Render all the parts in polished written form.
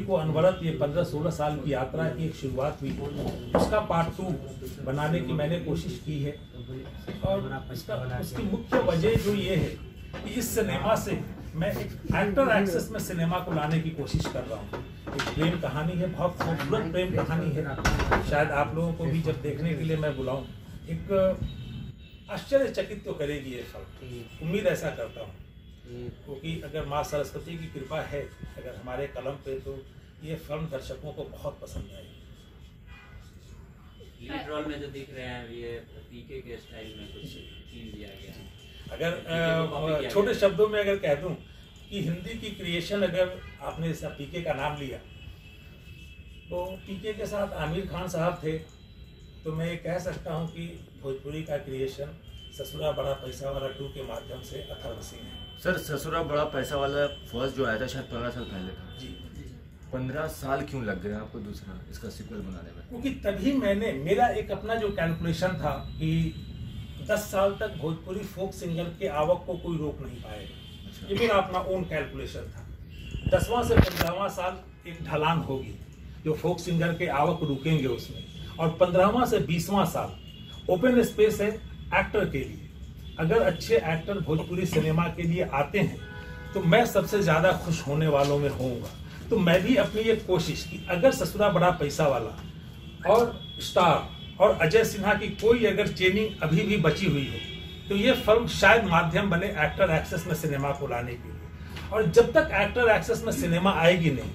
को अनवरत ये 15-16 साल की यात्रा की एक शुरुआत हुई, उसका पार्ट 2 बनाने की मैंने कोशिश की है। और उसकी मुख्य वजह जो ये है कि इस सिनेमा से मैं एक एक्टर एक्सेस में सिनेमा को लाने की कोशिश कर रहा हूँ। एक प्रेम कहानी है, बहुत खूबसूरत प्रेम कहानी है। शायद आप लोगों को भी जब देखने के लिए मैं बुलाऊं, एक आश्चर्यचकित तो करेगी ये फिल्म, उम्मीद ऐसा करता हूँ, क्योंकि अगर माँ सरस्वती की कृपा है अगर हमारे कलम पे, तो ये फिल्म दर्शकों को बहुत पसंद आएगी। लीड रोल में जो दिख रहे हैं ये पीके के स्टाइल में कुछ थीम दिया गया है। अगर छोटे शब्दों में अगर कह दूं कि हिंदी की क्रिएशन, अगर आपने पीके का नाम लिया, तो पीके के साथ आमिर खान साहब थे, तो मैं ये कह सकता हूं कि भोजपुरी का क्रिएशन ससुरा बड़ा पैसा वाला 2 के माध्यम से अथर्व सिंह है। सर, ससुरा बड़ा पैसा वाला फर्स्ट जो आया था शायद 15 साल पहले था जी। 15 साल क्यों लग गए आपको दूसरा इसका सीक्वल बनाने में? क्योंकि तभी मेरा एक अपना जो कैलकुलेशन था कि 10 साल तक भोजपुरी फोक सिंगर के आवक को कोई रोक नहीं पाएगा। ये मेरा अपना ओन कैलकुलेशन था। 10वां से 15वां साल एक ढलान होगी जो फोक सिंगर के आवक रुकेंगे उसमें, और 15वां से 20वां साल ओपन स्पेस है एक्टर के लिए। अगर अच्छे एक्टर भोजपुरी सिनेमा के लिए आते हैं तो मैं सबसे ज्यादा खुश होने वालों में होऊंगा। तो मैं भी अपनी ये कोशिश की, अगर ससुरा बड़ा पैसा वाला और स्टार और अजय सिन्हा की कोई अगर चेनिंग अभी भी बची हुई हो, तो ये फिल्म शायद माध्यम बने एक्टर एक्सेस में सिनेमा को लाने के लिए। और जब तक एक्टर एक्सेस में सिनेमा आएगी नहीं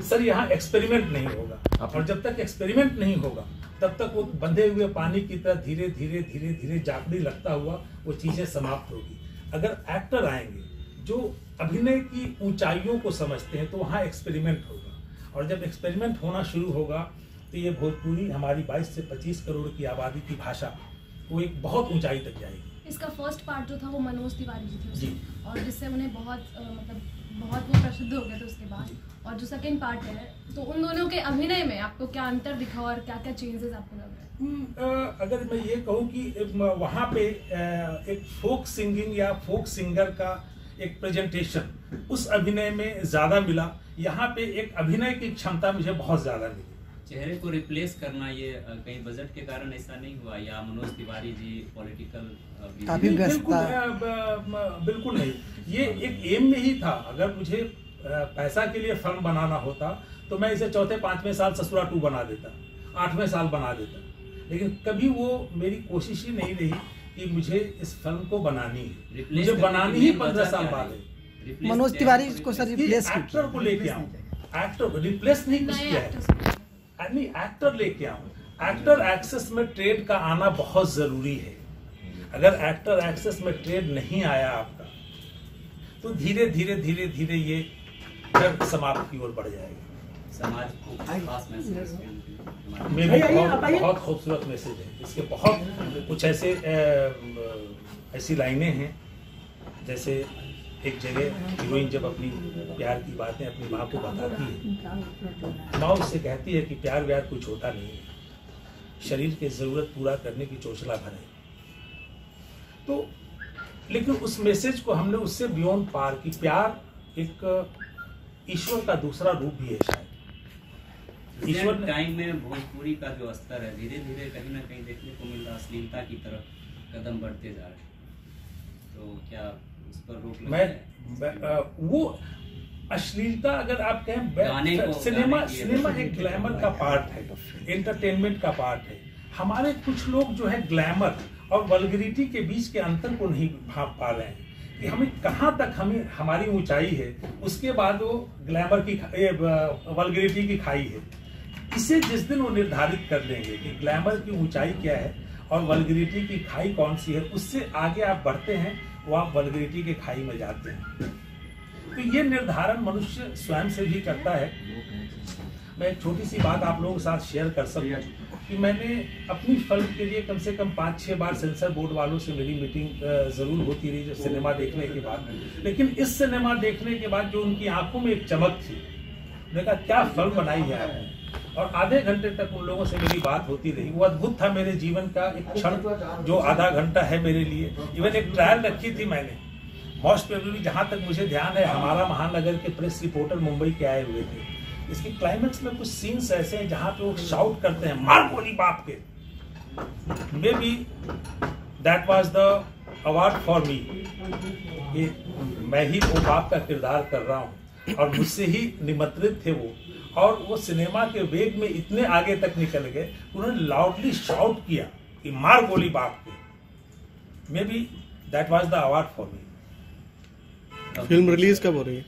सर, यहाँ एक्सपेरिमेंट नहीं होगा, और जब तक एक्सपेरिमेंट नहीं होगा तब तक वो बंधे हुए पानी की तरह धीरे धीरे धीरे धीरे जाकड़ी लगता हुआ वो चीजें समाप्त होगी। अगर एक्टर आएंगे जो अभिनय की ऊंचाइयों को समझते हैं, तो वहाँ एक्सपेरिमेंट होगा, और जब एक्सपेरिमेंट होना शुरू होगा तो ये भोजपुरी हमारी 22 से 25 करोड़ की आबादी की भाषा वो एक बहुत ऊंचाई तक जाएगी। इसका फर्स्ट पार्ट जो था वो मनोज तिवारी जी थे जी, और जिससे उन्हें बहुत वो प्रसिद्ध हो गए थे उसके बाद। और जो सेकंड पार्ट है, तो उन दोनों के अभिनय में आपको क्या अंतर दिखा और क्या क्या चेंजेस आपको लग रहा है? अगर मैं ये कहूँ कि वहाँ पे एक फोक सिंगिंग या फोक सिंगर का एक प्रेजेंटेशन उस अभिनय में ज्यादा मिला, यहाँ पे एक अभिनय की क्षमता मुझे बहुत ज्यादा मिली। चेहरे को रिप्लेस करना ये कहीं बजट के कारण ऐसा नहीं हुआ, या मनोज तिवारी जी पॉलिटिकल? बिल्कुल नहीं, ये एक एम में ही था। अगर मुझे पैसा के लिए फिल्म बनाना होता तो मैं इसे 4-5वें साल ससुरा 2 बना देता, 8वें साल बना देता, लेकिन कभी वो मेरी कोशिश ही नहीं रही कि मुझे इस फिल्म को बनानी है। मुझे बनानी ही 15 साल बाद है। मनोज तिवारी को सर रिप्लेस एक्टर को लेके आऊं, एक्टर रिप्लेस नहीं कुछ किया है, नहीं एक्टर लेके आऊं। एक्टर एक्सेस में ट्रेड का आना बहुत जरूरी है। अगर एक्टर एक्सेस में ट्रेड नहीं आया आपका, तो धीरे धीरे धीरे धीरे ये समाप्त की ओर बढ़ जाएगा। समाज को खास मैसेज मेरे बहुत खूबसूरत मैसेज है इसके। बहुत कुछ ऐसी लाइनें हैं, जैसे एक जगह हीरोइन जब अपनी प्यार की बातें अपनी माँ को बताती है, माँ उससे कहती है कि प्यार व्यार कुछ होता नहीं है, शरीर की जरूरत पूरा करने की चोचला भर है। तो लेकिन उस मैसेज को हमने उससे बियॉन्ड पार की, प्यार एक ईश्वर का दूसरा रूप भी है शायद। ईश्वर टाइम में भोजपुरी का जो स्तर है धीरे धीरे कहीं ना कहीं देखने को मिल रहा, अश्लीलता की तरफ कदम बढ़ते जा रहे हैं, तो क्या उस पर रोक मैं वो अश्लीलता अगर आप कहें, सिनेमा एक ग्लैमर का पार्ट है, एंटरटेनमेंट का पार्ट है। हमारे कुछ लोग जो है ग्लैमर और वल्गरिटी के बीच के अंतर को नहीं भाप पा रहे हैं कि हमें कहाँ तक हमारी ऊंचाई है, उसके बाद वो ग्लैमर की वल्गरिटी की खाई है। इसे जिस दिन वो निर्धारित कर लेंगे कि ग्लैमर की ऊंचाई क्या है और वल्गरिटी की खाई कौन सी है, उससे आगे आप बढ़ते हैं, वो आप वल्गरिटी के खाई में जाते हैं। तो ये निर्धारण मनुष्य स्वयं से भी करता है। मैं एक छोटी सी बात आप लोगों के साथ शेयर कर सकता हूँ कि मैंने अपनी फिल्म के लिए कम से कम 5-6 बार सेंसर बोर्ड वालों से मेरी मीटिंग जरूर होती रही जो सिनेमा देखने के बाद। लेकिन इस सिनेमा देखने के बाद जो उनकी आंखों में एक चमक थी, मैंने कहा क्या फिल्म बनाई है आपने, और आधे घंटे तक उन लोगों से मेरी बात होती रही। वो अद्भुत था मेरे जीवन का एक क्षण, जो आधा घंटा है मेरे लिए। इवन एक ट्रायल रखी थी मैंने, मोस्ट प्रोबेबली जहां तक मुझे ध्यान है हमारा महानगर के प्रेस रिपोर्टर मुंबई के आए हुए थे। इसके क्लाइमेक्स में कुछ सीन्स ऐसे हैं जहां पे वो शाउट करते हैं मार गोली बाप के। May be that was the award for me, मैं ही वो बाप का किरदार कर रहा हूँ और मुझसे ही निमंत्रित थे वो, और वो सिनेमा के वेग में इतने आगे तक निकल गए, उन्होंने लाउडली शाउट किया कि मार गोली बाप के। May be that was the award for me. Film release कब हो रही है?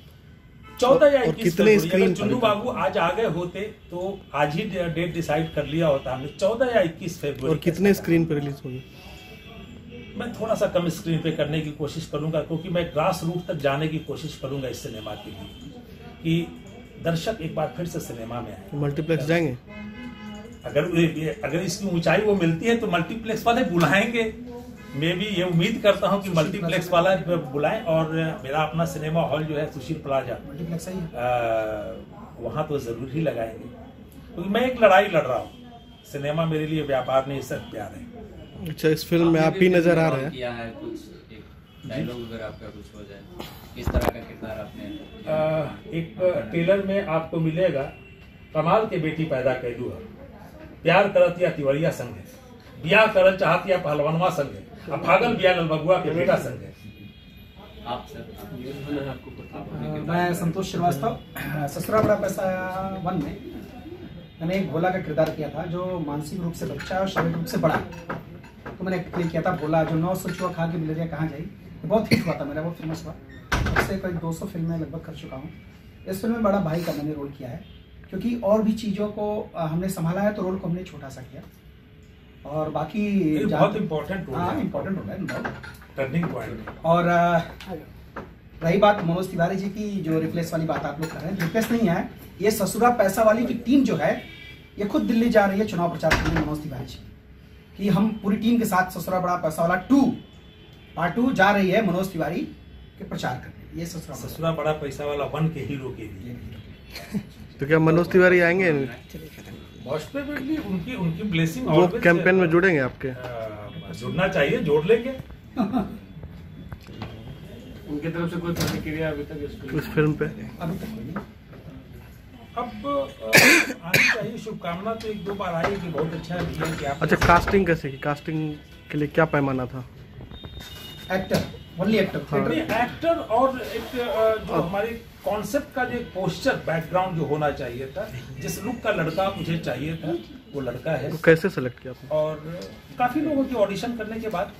14 या और 21 कितने फरवरी। स्क्रीन अगर चुन्नू बाबू आज आ गए होते तो आज ही डेट डिसाइड कर लिया होता हमने, 14 या 21 फरवरी। और कितने स्क्रीन पे रिलीज होगी? मैं थोड़ा सा कम स्क्रीन पे करने की कोशिश करूंगा, क्योंकि मैं ग्रास रूट तक जाने की कोशिश करूंगा इस सिनेमा के लिए, कि दर्शक एक बार फिर से सिनेमा में आए। मल्टीप्लेक्स जाएंगे? अगर इसकी ऊंचाई वो मिलती है तो मल्टीप्लेक्स वाले बुलाएंगे। मैं भी ये उम्मीद करता हूं कि मल्टीप्लेक्स वाला बुलाएं, और मेरा अपना सिनेमा हॉल जो है सुशील प्लाजा, वहां तो जरूर ही लगाएंगे, क्योंकि मैं एक लड़ाई लड़ रहा हूँ। सिनेमा मेरे लिए व्यापार नहीं, सिर्फ प्यार है। अच्छा, इस फिल्म में आप ही नजर आ रहे हैं? किया है कुछ एक डायलॉग अगर आपका कुछ हो जाए, किस तरह का किरदार आपने? एक ट्रेलर में आपको मिलेगा, कमाल के बेटी पैदा कैलू है, प्यार करत या तिवरिया संग है, ब्याह करल चाहत या पहलवानवा संग है, अब भागल बिया ललबगुआ के बेटा संग है। आप सर, मैं संतोष श्रीवास्तव, ससुरा बड़ा पैसा 1 में मैंने एक भोला का किरदार किया था, जो मानसिक रूप से बच्चा और शारीरिक रूप से बड़ा। तो मैंने प्ले किया था भोला, जो 9 चूहा खा के मलेरिया कहाँ जाई, बहुत हिट हुआ था मेरा, बहुत फेमस हुआ। उससे करीब 200 फिल्में लगभग कर चुका हूँ। इस फिल्म में बड़ा भाई का मैंने रोल किया है, क्योंकि और भी चीज़ों को हमने संभाला है, तो रोल को हमने छोटा सा किया। और बाकी बहुत इम्पोर्टेंट रोल है। हाँ, इम्पोर्टेंट रोल है, टर्निंग पॉइंट। और रही बात मनोज तिवारी जी की, जो रिप्लेस वाली बात आप लोग कर रहे हैं, रिप्लेस नहीं है, ये ससुरा पैसा वाली की टीम जो है, ये खुद दिल्ली जा रही है चुनाव प्रचार करने, मनोज तिवारी जी, कि हम पूरी टीम के साथ ससुरा बड़ा पैसा वाला पार्ट 2 जा रही है मनोज तिवारी के प्रचार करने। ये ससुरा बड़ा पैसा वाला 1 के हीरो के लिए। तो क्या मनोज तिवारी आएंगे? मोस्ट प्रोबेबली उनकी ब्लेसिंग वो कैंपेन में जुड़ेंगे आपके? जुड़ना चाहिए, जोड़ लेंगे। उनकी तरफ से कोई प्रतिक्रिया अभी तक उस फिल्म पे? अभी तक कोई नहीं। अब आनी चाहिए शुभकामना, तो 1-2 बार आई कि बहुत अच्छा है कि आप। अच्छा, कास्टिंग कैसे की? कास्टिंग के लिए क्या पैमाना था? एक्टर, ओनली एक्टर, एक्टर और एक जो हमारे कॉन्सेप्ट का जो एक पोस्चर बैकग्राउंड जो होना चाहिए था, जिस लुक का लड़का मुझे चाहिए था, वो लड़का है। तो कैसे सेलेक्ट किया आपने? और काफी लोगों की ऑडिशन करने के बाद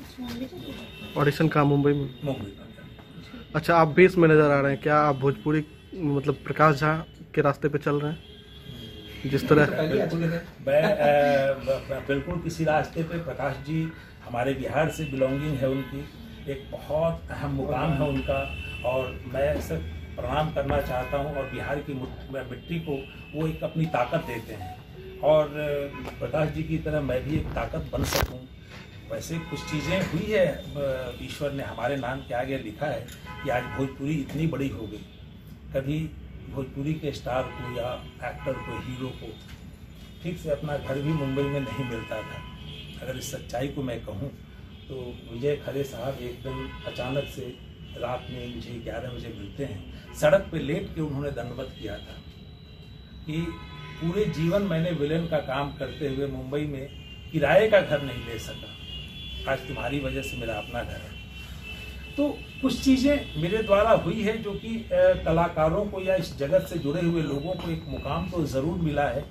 ऑडिशन कहाँ? मुंबई में? मुंबई। अच्छा, आप बेस में नजर आ रहे हैं, क्या आप भोजपुरी मतलब प्रकाश झा के रास्ते पे चल रहे हैं? जिस तरह मैं बिल्कुल किसी रास्ते पे, प्रकाश जी हमारे बिहार से बिलोंगिंग है, उनकी एक बहुत अहम मुकाम है उनका, और मैं सिर्फ प्रणाम करना चाहता हूं। और बिहार की मिट्टी को वो एक अपनी ताकत देते हैं, और प्रकाश जी की तरह मैं भी एक ताकत बन सकूं। वैसे कुछ चीज़ें हुई है, ईश्वर ने हमारे नाम के आगे लिखा है कि आज भोजपुरी इतनी बड़ी हो गई। कभी भोजपुरी के स्टार को या एक्टर को, हीरो को ठीक से अपना घर भी मुंबई में नहीं मिलता था। अगर इस सच्चाई को मैं कहूँ तो विजय खरे साहब एक दिन अचानक से रात में मुझे 11 बजे मिलते हैं, सड़क पे लेट के उन्होंने दंडवत किया था कि पूरे जीवन मैंने विलेन का काम करते हुए मुंबई में किराए का घर नहीं ले सका, आज तुम्हारी वजह से मेरा अपना घर है। तो कुछ चीज़ें मेरे द्वारा हुई है जो कि कलाकारों को या इस जगत से जुड़े हुए लोगों को एक मुकाम तो ज़रूर मिला है,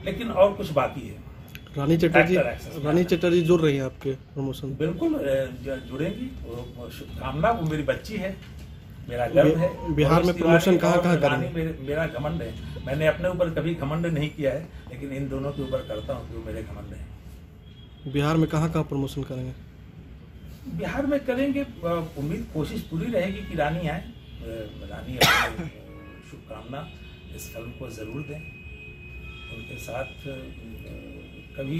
लेकिन और कुछ बाकी है। रानी चटर्जी जुड़ रही है आपके प्रमोशन? बिल्कुल जुड़ेंगी, शुभकामना। वो मेरी बच्ची है, मेरा गर्व है। बिहार में प्रमोशन कहाँ करेंगे? मेरा घमंड है, मैंने अपने ऊपर कभी घमंड नहीं किया है, लेकिन इन दोनों के ऊपर करता हूँ कि वो मेरे घमंड है। बिहार में कहाँ प्रमोशन करेंगे? बिहार में करेंगे, उम्मीद कोशिश पूरी रहेगी कि रानी आए। रानी अपनी शुभकामना इस फिल्म को ज़रूर दें। उनके साथ कभी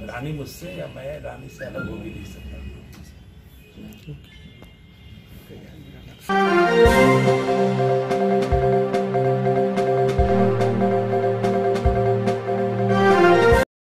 रानी मुझसे या मैं रानी से अलग हो भी नहीं सकता।